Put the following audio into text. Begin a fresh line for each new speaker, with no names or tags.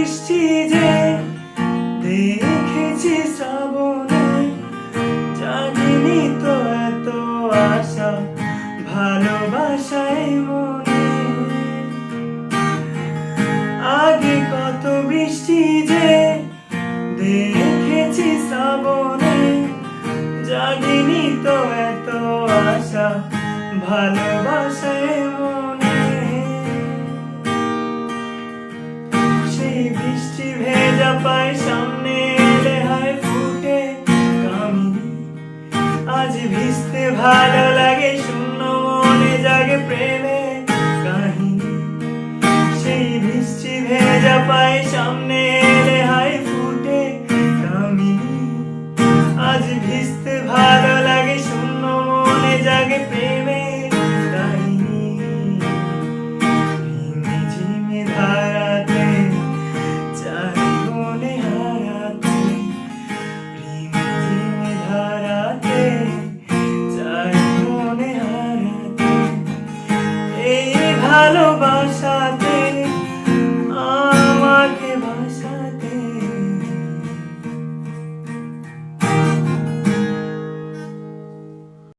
বৃষ্টি যে দেখেছি শ্রাবণে, জানিনি তো এত আশা ভালোবাসায় মনে। আগে কত বৃষ্টি যে দেখেছি শ্রাবণে, জানিনি তো এত আশা ভালোবাসায় মনে। সেই বৃষ্টি ভেজা পায় সামনে এলে হয় ফুটে কামিনী। আজ ভিজতে ভালো লাগে, শূন্য মনে জাগে প্রেমে কাহিনী। সেই বৃষ্টি ভেজা পায় সামনে এলে হয় ফুটে কামিনী। আজ ভিজতে ভালো লাগে, শূন্য মনে জাগে প্রেমে কাহিনী। ঝিমে ঝিমে ধারাতে চাই মনে হারাতে, ঝিমে ঝিমে ধারাতে চাই মনে হারাতে। এই ভালোবাসা